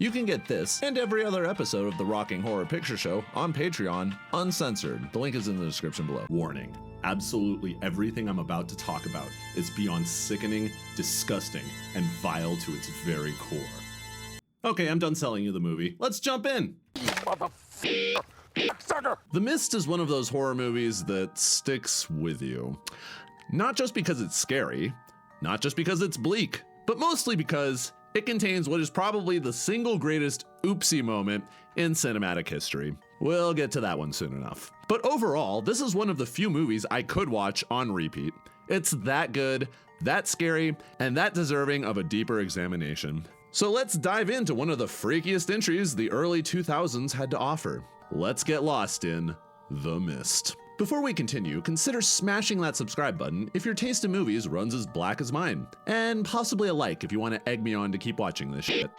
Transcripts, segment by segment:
You can get this and every other episode of the Rocking Horror Picture Show on Patreon, uncensored. The link is in the description below. Warning. Absolutely everything I'm about to talk about is beyond sickening, disgusting, and vile to its very core. Okay, I'm done selling you the movie. Let's jump in! The Mist is one of those horror movies that sticks with you. Not just because it's scary, not just because it's bleak, but mostly because it contains what is probably the single greatest oopsie moment in cinematic history. We'll get to that one soon enough. But overall, this is one of the few movies I could watch on repeat. It's that good, that scary, and that deserving of a deeper examination. So let's dive into one of the freakiest entries the early 2000s had to offer. Let's get lost in The Mist. Before we continue, consider smashing that subscribe button if your taste in movies runs as black as mine, and possibly a like if you want to egg me on to keep watching this shit.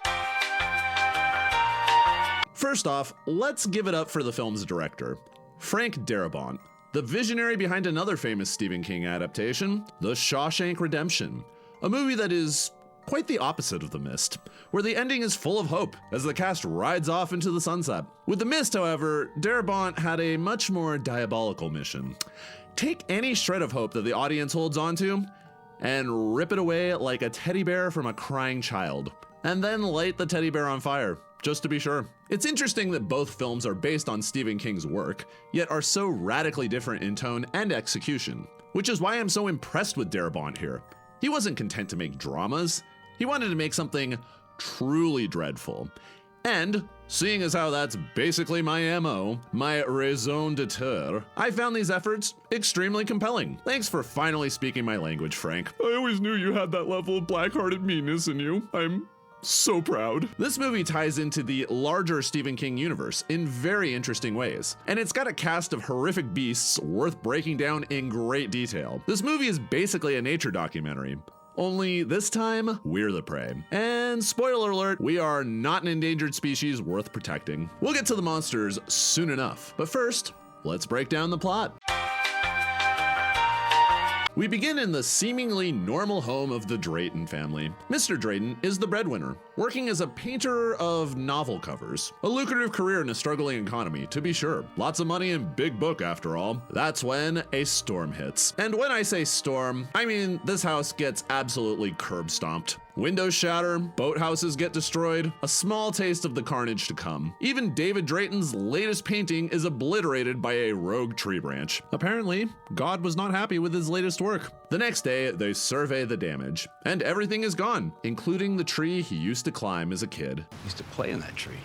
First off, let's give it up for the film's director, Frank Darabont, the visionary behind another famous Stephen King adaptation, The Shawshank Redemption, a movie that is quite the opposite of The Mist, where the ending is full of hope as the cast rides off into the sunset. With The Mist, however, Darabont had a much more diabolical mission. Take any shred of hope that the audience holds onto and rip it away like a teddy bear from a crying child, and then light the teddy bear on fire, just to be sure. It's interesting that both films are based on Stephen King's work, yet are so radically different in tone and execution, which is why I'm so impressed with Darabont here. He wasn't content to make dramas. He wanted to make something truly dreadful. And, seeing as how that's basically my MO, my raison d'etre, I found these efforts extremely compelling. Thanks for finally speaking my language, Frank. I always knew you had that level of black-hearted meanness in you. I'm so proud. This movie ties into the larger Stephen King universe in very interesting ways, and it's got a cast of horrific beasts worth breaking down in great detail. This movie is basically a nature documentary. Only this time, we're the prey. And spoiler alert, we are not an endangered species worth protecting. We'll get to the monsters soon enough, but first, let's break down the plot. We begin in the seemingly normal home of the Drayton family. Mr. Drayton is the breadwinner, working as a painter of novel covers. A lucrative career in a struggling economy, to be sure. Lots of money and big book after all. That's when a storm hits. And when I say storm, I mean this house gets absolutely curb stomped. Windows shatter, boathouses get destroyed, a small taste of the carnage to come. Even David Drayton's latest painting is obliterated by a rogue tree branch. Apparently, God was not happy with his latest work. The next day, they survey the damage, and everything is gone, including the tree he used to climb as a kid. I used to play in that tree.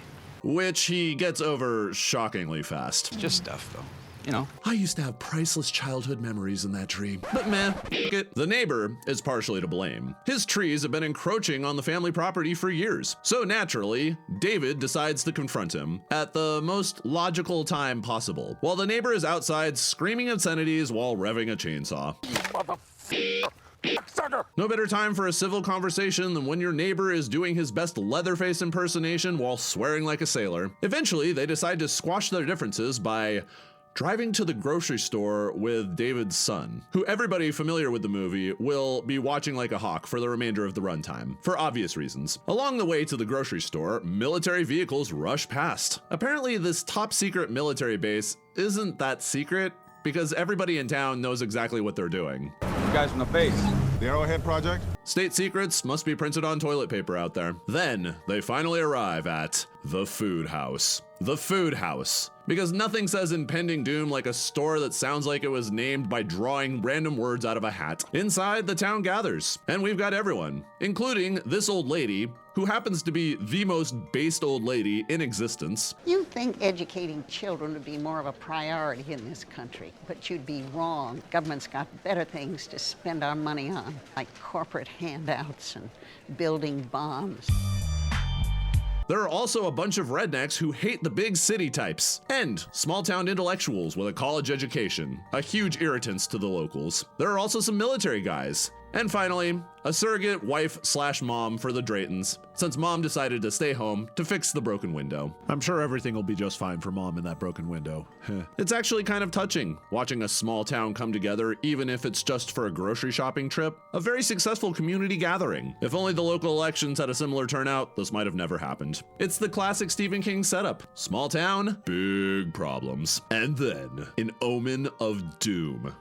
Which he gets over shockingly fast. Just stuff, though. You know. I used to have priceless childhood memories in that tree. But meh, f it. The neighbor is partially to blame. His trees have been encroaching on the family property for years. So naturally, David decides to confront him at the most logical time possible, while the neighbor is outside screaming obscenities while revving a chainsaw. No better time for a civil conversation than when your neighbor is doing his best Leatherface impersonation while swearing like a sailor. Eventually, they decide to squash their differences by driving to the grocery store with David's son, who everybody familiar with the movie will be watching like a hawk for the remainder of the runtime, for obvious reasons. Along the way to the grocery store, military vehicles rush past. Apparently, this top secret military base isn't that secret, because everybody in town knows exactly what they're doing. You guys from the base? The Arrowhead Project? State secrets must be printed on toilet paper out there. Then, they finally arrive at the food house. The food house. Because nothing says impending doom like a store that sounds like it was named by drawing random words out of a hat. Inside, the town gathers, and we've got everyone, including this old lady, who happens to be the most based old lady in existence. You think educating children would be more of a priority in this country, but you'd be wrong. Government's got better things to spend our money on, like corporate handouts and building bombs. There are also a bunch of rednecks who hate the big city types, and small-town intellectuals with a college education, a huge irritance to the locals. There are also some military guys, And finally, a surrogate wife/mom for the Draytons, since mom decided to stay home to fix the broken window. I'm sure everything will be just fine for mom in that broken window. It's actually kind of touching, watching a small town come together, even if it's just for a grocery shopping trip. A very successful community gathering. If only the local elections had a similar turnout, this might have never happened. It's the classic Stephen King setup. Small town, big problems. And then, an omen of doom.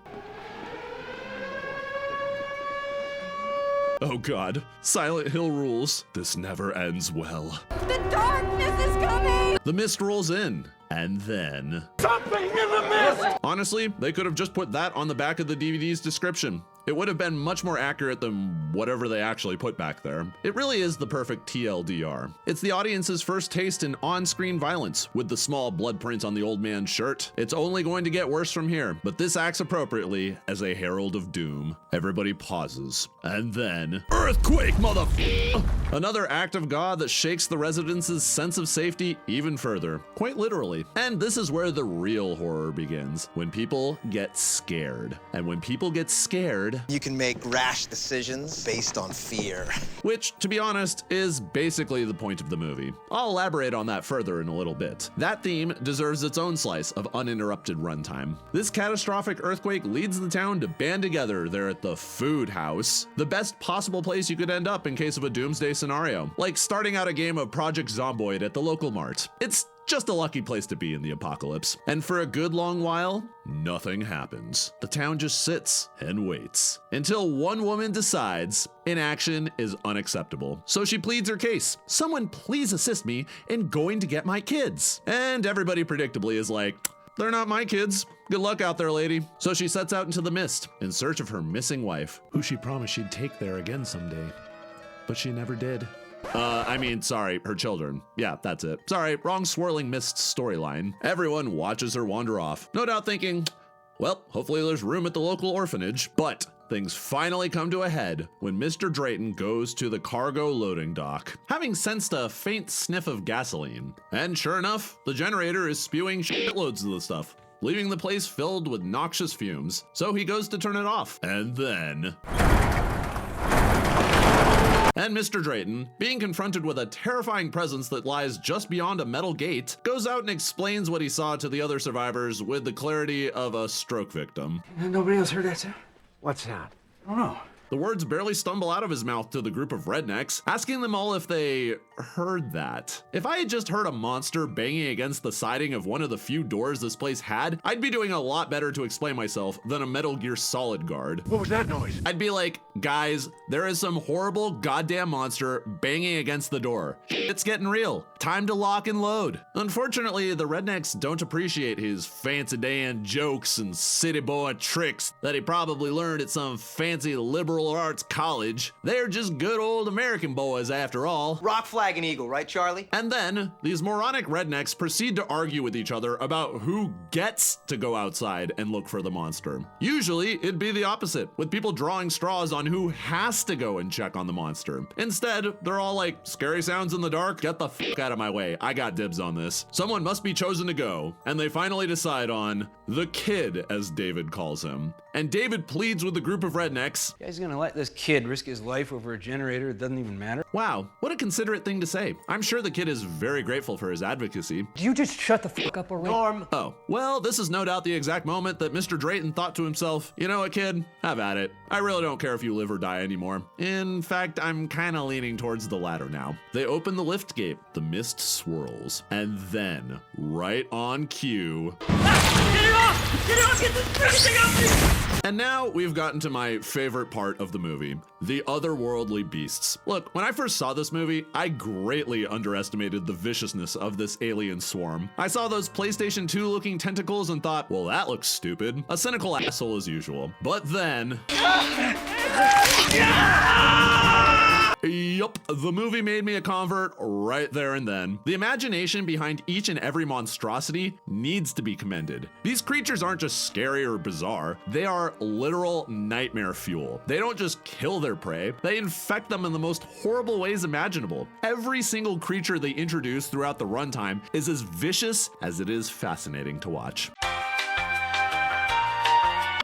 Oh god, Silent Hill rules. This never ends well. The darkness is coming! The mist rolls in, and then... Something in the mist! Honestly, they could have just put that on the back of the DVD's description. It would have been much more accurate than whatever they actually put back there. It really is the perfect TLDR. It's the audience's first taste in on-screen violence, with the small blood prints on the old man's shirt. It's only going to get worse from here, but this acts appropriately as a herald of doom. Everybody pauses, and then... Earthquake, motherfucker! Another act of God that shakes the residents' sense of safety even further, quite literally. And this is where the real horror begins, when people get scared. And when people get scared, you can make rash decisions based on fear. Which, to be honest, is basically the point of the movie. I'll elaborate on that further in a little bit. That theme deserves its own slice of uninterrupted runtime. This catastrophic earthquake leads the town to band together there at the food house, the best possible place you could end up in case of a doomsday scenario, like starting out a game of Project Zomboid at the local mart. It's just a lucky place to be in the apocalypse. And for a good long while, nothing happens. The town just sits and waits until one woman decides inaction is unacceptable. So she pleads her case. Someone please assist me in going to get my kids. And everybody predictably is like, they're not my kids. Good luck out there, lady. So she sets out into the mist in search of her missing wife, Who she promised she'd take there again someday. But she never did. Sorry, her children. Yeah, that's it. Sorry, wrong swirling mist storyline. Everyone watches her wander off, no doubt thinking, well, hopefully there's room at the local orphanage. But things finally come to a head when Mr. Drayton goes to the cargo loading dock, having sensed a faint sniff of gasoline. And sure enough, the generator is spewing shitloads of the stuff, leaving the place filled with noxious fumes. So he goes to turn it off. And then... And Mr. Drayton, being confronted with a terrifying presence that lies just beyond a metal gate, goes out and explains what he saw to the other survivors with the clarity of a stroke victim. Nobody else heard that, sir? What's that? I don't know. The words barely stumble out of his mouth to the group of rednecks, asking them all if they heard that. If I had just heard a monster banging against the siding of one of the few doors this place had, I'd be doing a lot better to explain myself than a Metal Gear Solid guard. What was that noise? I'd be like, guys, there is some horrible goddamn monster banging against the door. It's getting real. Time to lock and load. Unfortunately, the rednecks don't appreciate his fancy Dan jokes and city boy tricks that he probably learned at some fancy liberal arts college. They're just good old American boys after all. Rock, flag, and eagle, right, Charlie? And then, these moronic rednecks proceed to argue with each other about who gets to go outside and look for the monster. Usually, it'd be the opposite, with people drawing straws on who has to go and check on the monster. Instead, they're all like, scary sounds in the dark? Get the fuck out of my way. I got dibs on this. Someone must be chosen to go, and they finally decide on the kid, as David calls him. And David pleads with the group of rednecks. You guys gonna let this kid risk his life over a generator? It doesn't even matter. Wow, what a considerate thing to say. I'm sure the kid is very grateful for his advocacy. Do you just shut the fuck up already? Norm. Oh, well, this is no doubt the exact moment that Mr. Drayton thought to himself, you know what, kid? Have at it. I really don't care if you live or die anymore. In fact, I'm kinda leaning towards the latter now. They open the lift gate, the mist swirls, and then, right on cue... Get it off! Get it off! Get this freaking thing off me! And now we've gotten to my favorite part of the movie, the otherworldly beasts. Look, when I first saw this movie, I greatly underestimated the viciousness of this alien swarm. I saw those PlayStation 2 looking tentacles and thought, well, that looks stupid. A cynical asshole as usual. But then... Yup, the movie made me a convert right there and then. The imagination behind each and every monstrosity needs to be commended. These creatures aren't just scary or bizarre, they are literal nightmare fuel. They don't just kill their prey, they infect them in the most horrible ways imaginable. Every single creature they introduce throughout the runtime is as vicious as it is fascinating to watch.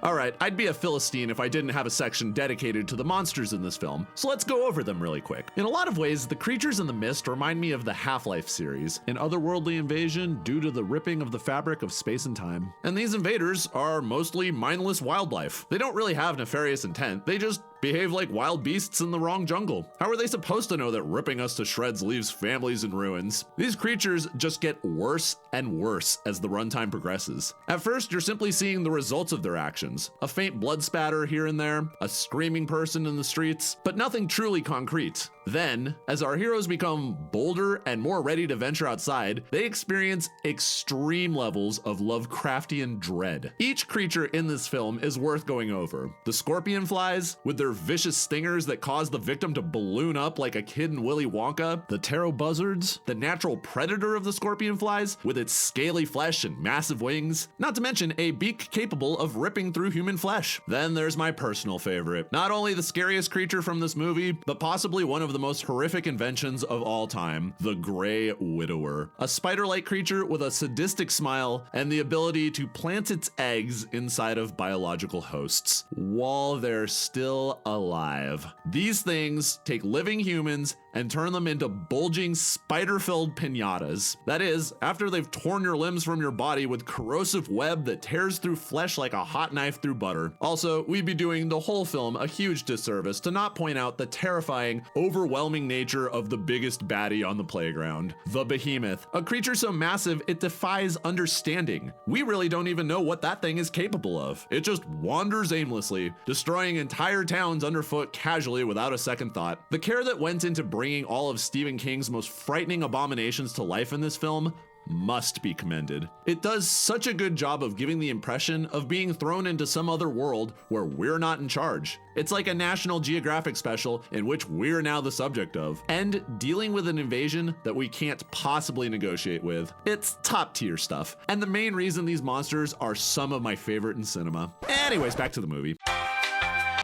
Alright, I'd be a Philistine if I didn't have a section dedicated to the monsters in this film, so let's go over them really quick. In a lot of ways, the creatures in The Mist remind me of the Half-Life series, an otherworldly invasion due to the ripping of the fabric of space and time. And these invaders are mostly mindless wildlife. They don't really have nefarious intent, they just behave like wild beasts in the wrong jungle. How are they supposed to know that ripping us to shreds leaves families in ruins? These creatures just get worse and worse as the runtime progresses. At first, you're simply seeing the results of their actions. A faint blood spatter here and there, a screaming person in the streets, but nothing truly concrete. Then, as our heroes become bolder and more ready to venture outside, they experience extreme levels of Lovecraftian dread. Each creature in this film is worth going over. The scorpion flies, with their vicious stingers that cause the victim to balloon up like a kid in Willy Wonka. The taro buzzards, the natural predator of the scorpion flies, with its scaly flesh and massive wings. Not to mention a beak capable of ripping through human flesh. Then there's my personal favorite. Not only the scariest creature from this movie, but possibly one of the most horrific inventions of all time, the Grey Widower. A spider-like creature with a sadistic smile and the ability to plant its eggs inside of biological hosts while they're still alive. These things take living humans and turn them into bulging spider-filled piñatas. That is, after they've torn your limbs from your body with corrosive web that tears through flesh like a hot knife through butter. Also, we'd be doing the whole film a huge disservice to not point out the terrifying, overwhelming nature of the biggest baddie on the playground, the Behemoth, a creature so massive it defies understanding. We really don't even know what that thing is capable of. It just wanders aimlessly, destroying entire towns underfoot casually without a second thought. The care that went into bringing all of Stephen King's most frightening abominations to life in this film must be commended. It does such a good job of giving the impression of being thrown into some other world where we're not in charge. It's like a National Geographic special in which we're now the subject of, and dealing with an invasion that we can't possibly negotiate with. It's top tier stuff, and the main reason these monsters are some of my favorite in cinema. Anyways, back to the movie.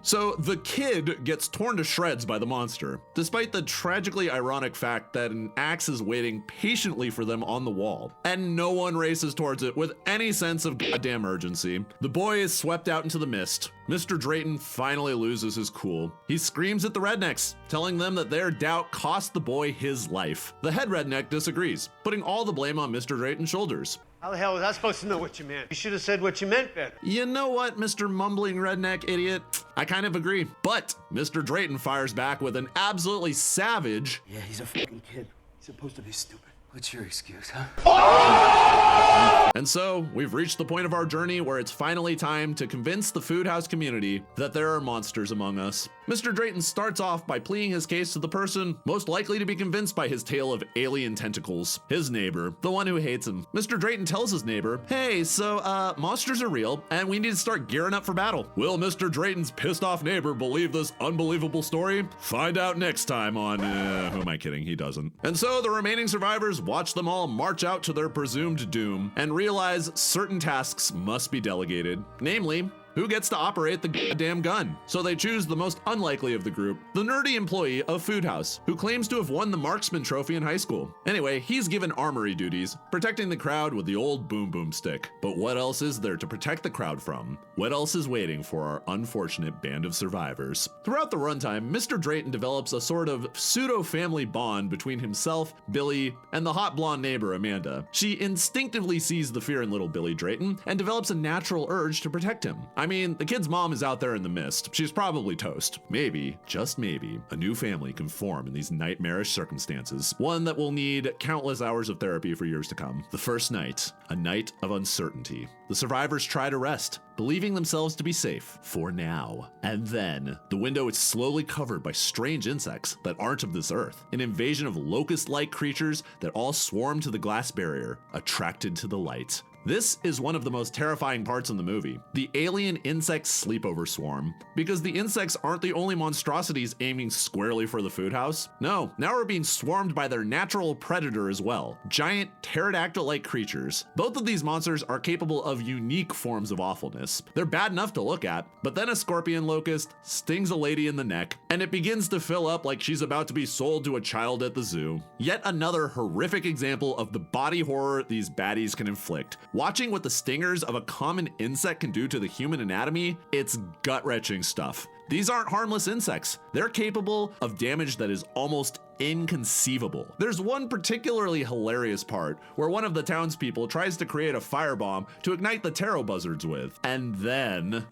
So the kid gets torn to shreds by the monster, despite the tragically ironic fact that an axe is waiting patiently for them on the wall, and no one races towards it with any sense of goddamn urgency. The boy is swept out into the mist. Mr. Drayton finally loses his cool. He screams at the rednecks, telling them that their doubt cost the boy his life. The head redneck disagrees, putting all the blame on Mr. Drayton's shoulders. How the hell was I supposed to know what you meant? You should have said what you meant better. You know what, Mr. Mumbling Redneck Idiot? I kind of agree. But Mr. Drayton fires back with an absolutely savage... Yeah, he's a fucking kid. He's supposed to be stupid. What's your excuse, huh? And so, we've reached the point of our journey where it's finally time to convince the food house community that there are monsters among us. Mr. Drayton starts off by pleading his case to the person most likely to be convinced by his tale of alien tentacles, his neighbor, the one who hates him. Mr. Drayton tells his neighbor, hey, so, monsters are real, and we need to start gearing up for battle. Will Mr. Drayton's pissed off neighbor believe this unbelievable story? Find out next time on, who am I kidding? He doesn't. And so, the remaining survivors watch them all march out to their presumed doom and realize certain tasks must be delegated, namely, who gets to operate the goddamn gun? So they choose the most unlikely of the group, the nerdy employee of Food House, who claims to have won the marksman trophy in high school. Anyway, he's given armory duties, protecting the crowd with the old boom boom stick. But what else is there to protect the crowd from? What else is waiting for our unfortunate band of survivors? Throughout the runtime, Mr. Drayton develops a sort of pseudo-family bond between himself, Billy, and the hot blonde neighbor, Amanda. She instinctively sees the fear in little Billy Drayton and develops a natural urge to protect him. I mean, the kid's mom is out there in the mist. She's probably toast. Maybe, just maybe, a new family can form in these nightmarish circumstances. One that will need countless hours of therapy for years to come. The first night, a night of uncertainty. The survivors try to rest, believing themselves to be safe for now. And then, the window is slowly covered by strange insects that aren't of this earth. An invasion of locust-like creatures that all swarm to the glass barrier, attracted to the light. This is one of the most terrifying parts in the movie, the alien insect sleepover swarm, because the insects aren't the only monstrosities aiming squarely for the food house. No, now we're being swarmed by their natural predator as well, giant pterodactyl-like creatures. Both of these monsters are capable of unique forms of awfulness. They're bad enough to look at, but then a scorpion locust stings a lady in the neck, and it begins to fill up like she's about to be sold to a child at the zoo. Yet another horrific example of the body horror these baddies can inflict, Watching what the stingers of a common insect can do to the human anatomy, it's gut-wrenching stuff. These aren't harmless insects. They're capable of damage that is almost inconceivable. There's one particularly hilarious part where one of the townspeople tries to create a firebomb to ignite the taro buzzards with, and then...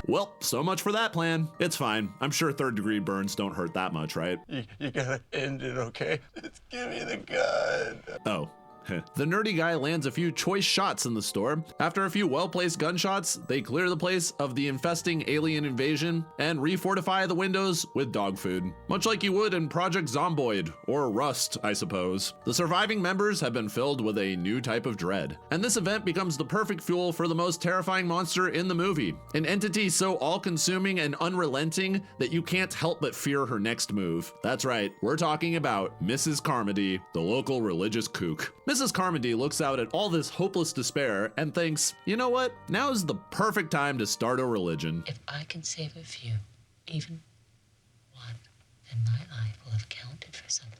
Well, so much for that plan. It's fine. I'm sure third-degree burns don't hurt that much, right? You gotta end it, okay? Just give me the gun. Oh. The nerdy guy lands a few choice shots in the store. After a few well-placed gunshots, they clear the place of the infesting alien invasion and refortify the windows with dog food. Much like you would in Project Zomboid, or Rust, I suppose. The surviving members have been filled with a new type of dread. And this event becomes the perfect fuel for the most terrifying monster in the movie. An entity so all-consuming and unrelenting that you can't help but fear her next move. That's right, we're talking about Mrs. Carmody, the local religious kook. Mrs. Carmody looks out at all this hopeless despair and thinks, you know what? Now is the perfect time to start a religion. If I can save a few, even one, then my life will have counted for something.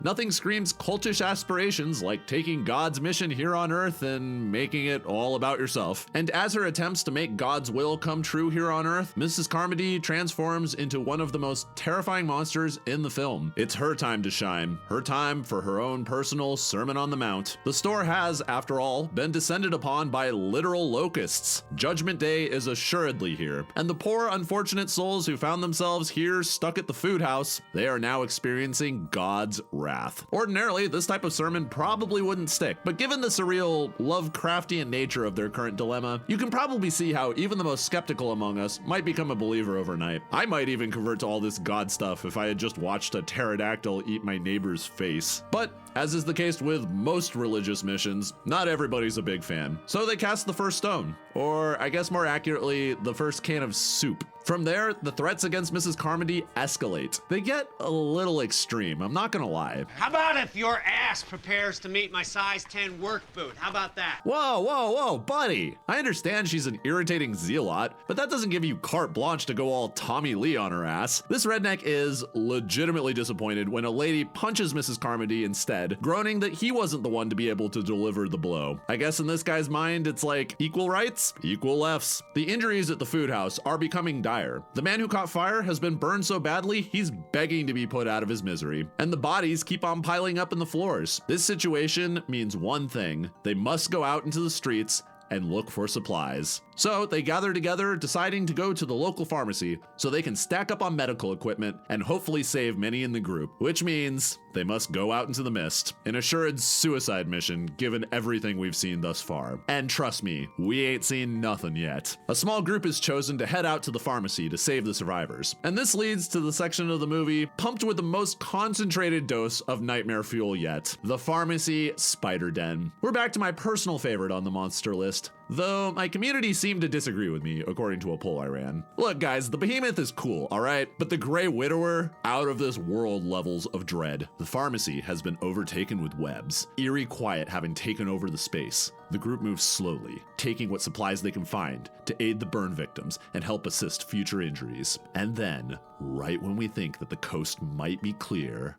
Nothing screams cultish aspirations like taking God's mission here on Earth and making it all about yourself. And as her attempts to make God's will come true here on Earth, Mrs. Carmody transforms into one of the most terrifying monsters in the film. It's her time to shine, her time for her own personal Sermon on the Mount. The store has, after all, been descended upon by literal locusts. Judgment Day is assuredly here, and the poor, unfortunate souls who found themselves here stuck at the food house, they are now experiencing God's wrath. Ordinarily, this type of sermon probably wouldn't stick, but given the surreal, Lovecraftian nature of their current dilemma, you can probably see how even the most skeptical among us might become a believer overnight. I might even convert to all this God stuff if I had just watched a pterodactyl eat my neighbor's face. But as is the case with most religious missions, not everybody's a big fan. So they cast the first stone, or I guess more accurately, the first can of soup. From there, the threats against Mrs. Carmody escalate. They get a little extreme, I'm not gonna lie. How about if your ass prepares to meet my size 10 work boot? How about that? Whoa, buddy. I understand she's an irritating zealot, but that doesn't give you carte blanche to go all Tommy Lee on her ass. This redneck is legitimately disappointed when a lady punches Mrs. Carmody instead, groaning that he wasn't the one to be able to deliver the blow. I guess in this guy's mind, it's like equal rights, equal lefts. The injuries at the food house are becoming dire. The man who caught fire has been burned so badly, he's begging to be put out of his misery. And the bodies keep on piling up in the floors. This situation means one thing: they must go out into the streets and look for supplies. So they gather together, deciding to go to the local pharmacy so they can stack up on medical equipment and hopefully save many in the group, which means they must go out into the mist. An assured suicide mission given everything we've seen thus far. And trust me, we ain't seen nothing yet. A small group is chosen to head out to the pharmacy to save the survivors. And this leads to the section of the movie pumped with the most concentrated dose of nightmare fuel yet: the pharmacy spider den. We're back to my personal favorite on the monster list, though my community seemed to disagree with me according to a poll I ran. Look guys, the behemoth is cool, alright? But the Grey Widower, out of this world levels of dread. The pharmacy has been overtaken with webs, eerie quiet having taken over the space. The group moves slowly, taking what supplies they can find to aid the burn victims and help assist future injuries. And then, right when we think that the coast might be clear,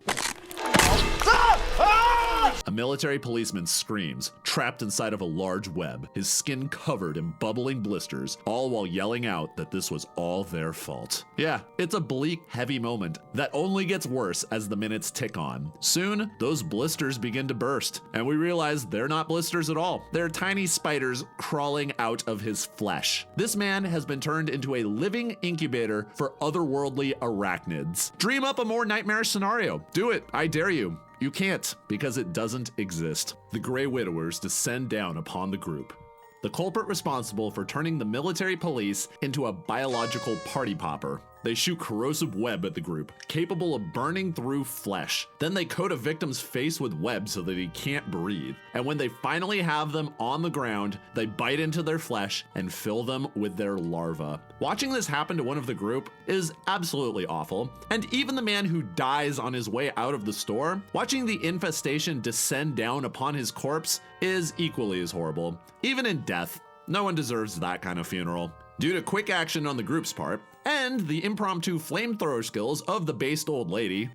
a military policeman screams, trapped inside of a large web, his skin covered in bubbling blisters, all while yelling out that this was all their fault. Yeah, it's a bleak, heavy moment that only gets worse as the minutes tick on. Soon, those blisters begin to burst, and we realize they're not blisters at all. They're tiny spiders crawling out of his flesh. This man has been turned into a living incubator for otherworldly arachnids. Dream up a more nightmarish scenario. Do it, I dare you. You can't, because it doesn't exist. The Grey Widowers descend down upon the group. The culprit responsible for turning the military police into a biological party popper. They shoot corrosive web at the group, capable of burning through flesh. Then they coat a victim's face with web so that he can't breathe. And when they finally have them on the ground, they bite into their flesh and fill them with their larvae. Watching this happen to one of the group is absolutely awful. And even the man who dies on his way out of the store, watching the infestation descend down upon his corpse is equally as horrible. Even in death, no one deserves that kind of funeral. Due to quick action on the group's part, and the impromptu flamethrower skills of the based old lady.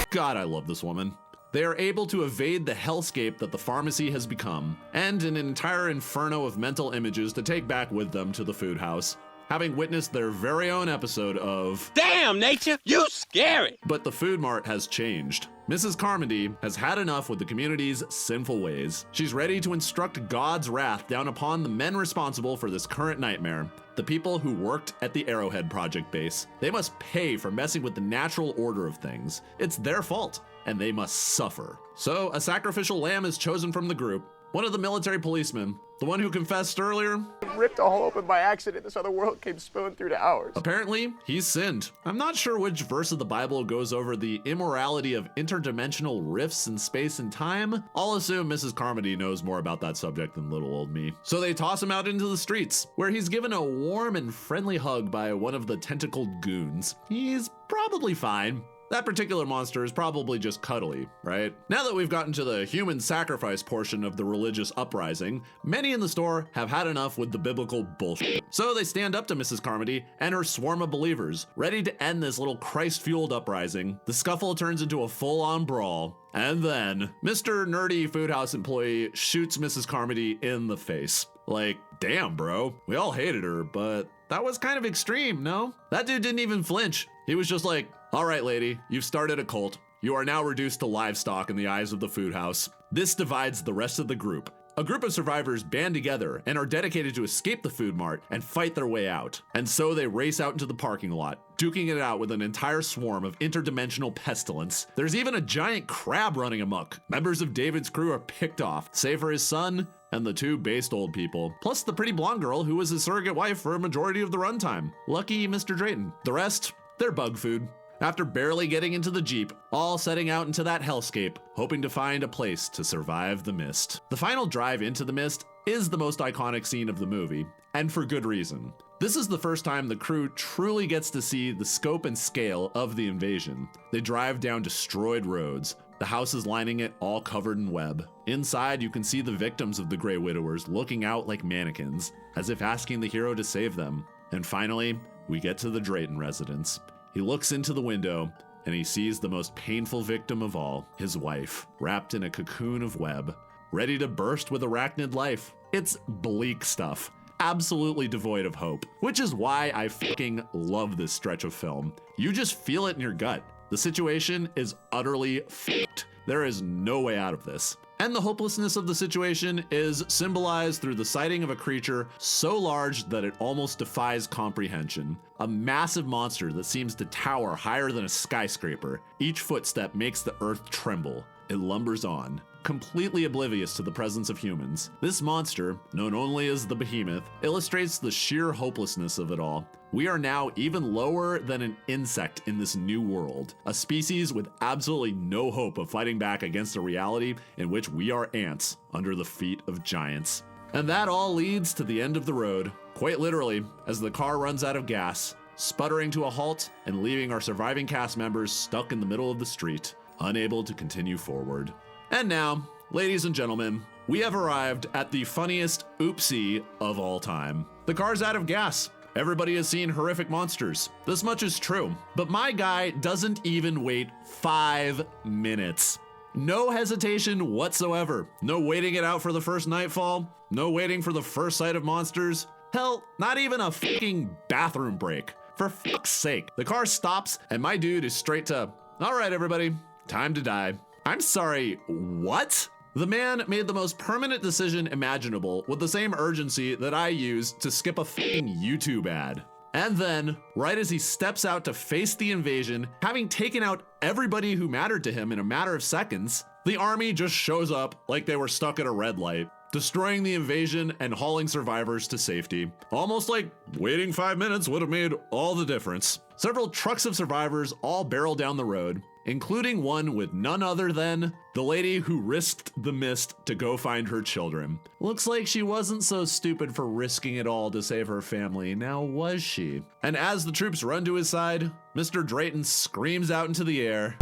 God, I love this woman. they are able to evade the hellscape that the pharmacy has become, and an entire inferno of mental images to take back with them to the food house, having witnessed their very own episode of Damn, nature, you scary! But the Food Mart has changed. Mrs. Carmody has had enough with the community's sinful ways. She's ready to instruct God's wrath down upon the men responsible for this current nightmare, the people who worked at the Arrowhead Project base. They must pay for messing with the natural order of things. It's their fault, and they must suffer. So a sacrificial lamb is chosen from the group, one of the military policemen, the one who confessed earlier. Ripped a hole open by accident. This other world came spilling through to ours. Apparently, he's sinned. I'm not sure which verse of the Bible goes over the immorality of interdimensional rifts in space and time. I'll assume Mrs. Carmody knows more about that subject than little old me. So they toss him out into the streets, where he's given a warm and friendly hug by one of the tentacled goons. He's probably fine. That particular monster is probably just cuddly, right? Now that we've gotten to the human sacrifice portion of the religious uprising, many in the store have had enough with the biblical bullshit. So they stand up to Mrs. Carmody and her swarm of believers, ready to end this little Christ-fueled uprising. The scuffle turns into a full-on brawl, and then Mr. Nerdy Food House employee shoots Mrs. Carmody in the face. Like, damn, bro. We all hated her, but that was kind of extreme, no? That dude didn't even flinch. He was just like, all right, lady, you've started a cult. You are now reduced to livestock in the eyes of the food house. This divides the rest of the group. A group of survivors band together and are dedicated to escape the food mart and fight their way out. And so they race out into the parking lot, duking it out with an entire swarm of interdimensional pestilence. There's even a giant crab running amok. Members of David's crew are picked off, save for his son and the two based old people, plus the pretty blonde girl who was his surrogate wife for a majority of the runtime. Lucky Mr. Drayton. The rest, they're bug food. After barely getting into the Jeep, all setting out into that hellscape, hoping to find a place to survive the mist. The final drive into the mist is the most iconic scene of the movie, and for good reason. This is the first time the crew truly gets to see the scope and scale of the invasion. They drive down destroyed roads, the houses lining it all covered in web. Inside, you can see the victims of the Grey Widowers looking out like mannequins, as if asking the hero to save them. And finally, we get to the Drayton residence. He looks into the window, and he sees the most painful victim of all, his wife, wrapped in a cocoon of web, ready to burst with arachnid life. It's bleak stuff, absolutely devoid of hope, which is why I fucking love this stretch of film. You just feel it in your gut. The situation is utterly fucked. There is no way out of this. And the hopelessness of the situation is symbolized through the sighting of a creature so large that it almost defies comprehension. A massive monster that seems to tower higher than a skyscraper. Each footstep makes the earth tremble. It lumbers on, completely oblivious to the presence of humans. This monster, known only as the Behemoth, illustrates the sheer hopelessness of it all. We are now even lower than an insect in this new world, a species with absolutely no hope of fighting back against a reality in which we are ants under the feet of giants. And that all leads to the end of the road, quite literally, as the car runs out of gas, sputtering to a halt and leaving our surviving cast members stuck in the middle of the street, unable to continue forward. And now, ladies and gentlemen, we have arrived at the funniest oopsie of all time. The car's out of gas. Everybody has seen horrific monsters. This much is true. But my guy doesn't even wait 5 minutes. No hesitation whatsoever. No waiting it out for the first nightfall. No waiting for the first sight of monsters. Hell, not even a fucking bathroom break. For fuck's sake. The car stops and my dude is straight to, all right, everybody, time to die. I'm sorry, what? The man made the most permanent decision imaginable with the same urgency that I use to skip a fucking YouTube ad. And then, right as he steps out to face the invasion, having taken out everybody who mattered to him in a matter of seconds, the army just shows up like they were stuck at a red light, destroying the invasion and hauling survivors to safety. Almost like waiting 5 minutes would have made all the difference. Several trucks of survivors all barrel down the road, including one with none other than the lady who risked the mist to go find her children. Looks like she wasn't so stupid for risking it all to save her family, now was she? And as the troops run to his side, Mr. Drayton screams out into the air.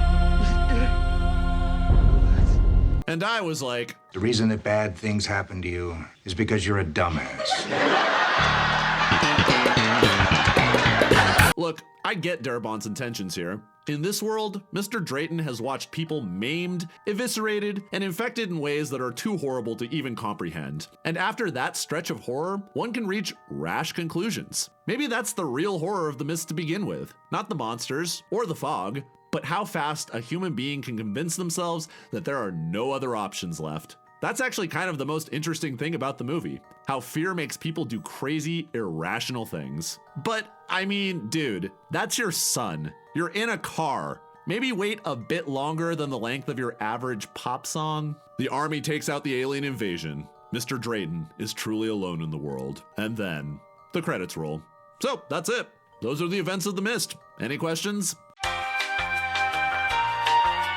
And I was like, the reason that bad things happen to you is because you're a dumbass. Look, I get Darabont's intentions here. In this world, Mr. Drayton has watched people maimed, eviscerated, and infected in ways that are too horrible to even comprehend. And after that stretch of horror, one can reach rash conclusions. Maybe that's the real horror of The Mist to begin with. Not the monsters, or the fog, but how fast a human being can convince themselves that there are no other options left. That's actually kind of the most interesting thing about the movie, how fear makes people do crazy, irrational things. But, I mean, dude, that's your son. You're in a car. Maybe wait a bit longer than the length of your average pop song. The army takes out the alien invasion. Mr. Drayton is truly alone in the world. And then, the credits roll. So, that's it. Those are the events of The Mist. Any questions?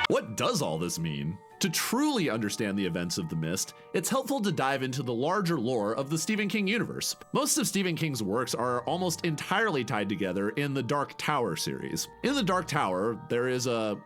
What does all this mean? To truly understand the events of The Mist, it's helpful to dive into the larger lore of the Stephen King universe. Most of Stephen King's works are almost entirely tied together in the Dark Tower series. In the Dark Tower, there is a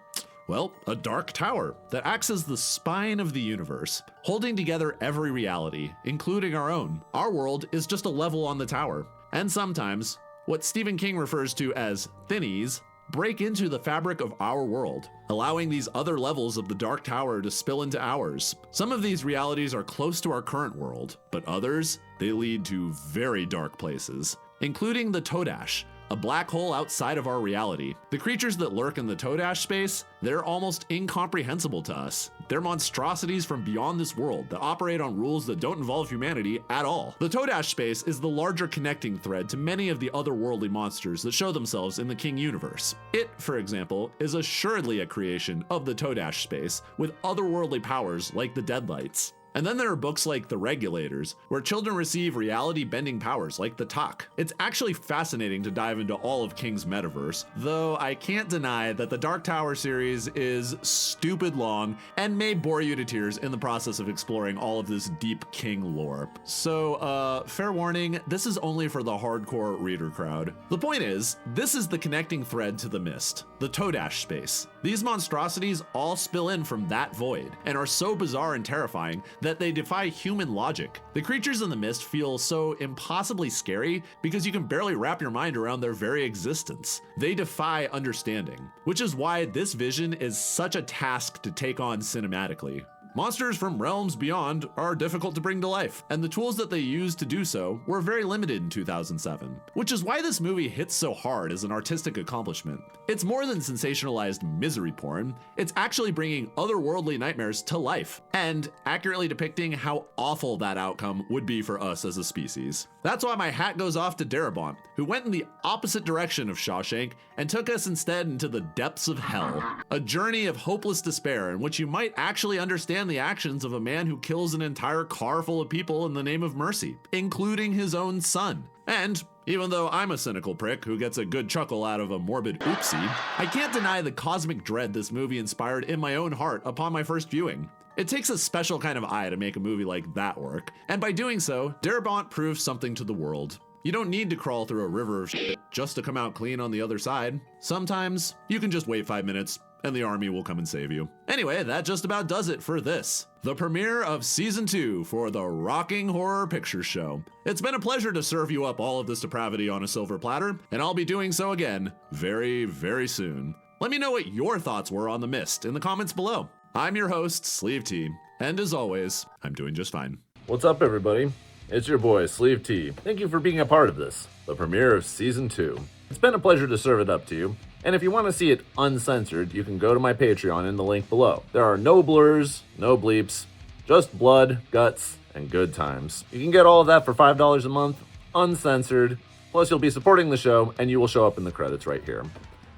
dark tower that acts as the spine of the universe, holding together every reality, including our own. Our world is just a level on the tower, and sometimes, what Stephen King refers to as thinnies break into the fabric of our world, allowing these other levels of the Dark Tower to spill into ours. Some of these realities are close to our current world, but others, they lead to very dark places, including the Todash, a black hole outside of our reality. The creatures that lurk in the Todash space, they're almost incomprehensible to us. They're monstrosities from beyond this world that operate on rules that don't involve humanity at all. The Todash space is the larger connecting thread to many of the otherworldly monsters that show themselves in the King universe. It, for example, is assuredly a creation of the Todash space with otherworldly powers like the Deadlights. And then there are books like The Regulators, where children receive reality-bending powers like the Talk. It's actually fascinating to dive into all of King's metaverse, though I can't deny that the Dark Tower series is stupid long and may bore you to tears in the process of exploring all of this deep King lore. So, fair warning, this is only for the hardcore reader crowd. The point is, this is the connecting thread to the Mist, the Todash space. These monstrosities all spill in from that void, and are so bizarre and terrifying that they defy human logic. The creatures in the Mist feel so impossibly scary because you can barely wrap your mind around their very existence. They defy understanding, which is why this vision is such a task to take on cinematically. Monsters from realms beyond are difficult to bring to life, and the tools that they used to do so were very limited in 2007, which is why this movie hits so hard as an artistic accomplishment. It's more than sensationalized misery porn, it's actually bringing otherworldly nightmares to life, and accurately depicting how awful that outcome would be for us as a species. That's why my hat goes off to Darabont, who went in the opposite direction of Shawshank and took us instead into the depths of hell, a journey of hopeless despair in which you might actually understand the actions of a man who kills an entire car full of people in the name of mercy, including his own son. And even though I'm a cynical prick who gets a good chuckle out of a morbid oopsie, I can't deny the cosmic dread this movie inspired in my own heart upon my first viewing. It takes a special kind of eye to make a movie like that work, and by doing so, Darabont proves something to the world. You don't need to crawl through a river of shit just to come out clean on the other side. Sometimes, you can just wait 5 minutes, and the army will come and save you. Anyway, that just about does it for this, the premiere of Season 2 for the Rocking Horror Picture Show. It's been a pleasure to serve you up all of this depravity on a silver platter, and I'll be doing so again very, very soon. Let me know what your thoughts were on The Mist in the comments below. I'm your host, Sleeve T, and as always, I'm doing just fine. What's up, everybody? It's your boy, Sleeve T. Thank you for being a part of this, the premiere of Season 2. It's been a pleasure to serve it up to you, and if you want to see it uncensored, you can go to my Patreon in the link below. There are no blurs, no bleeps, just blood, guts, and good times. You can get all of that for $5 a month, uncensored, plus you'll be supporting the show, and you will show up in the credits right here.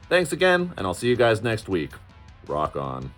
Thanks again, and I'll see you guys next week. Rock on.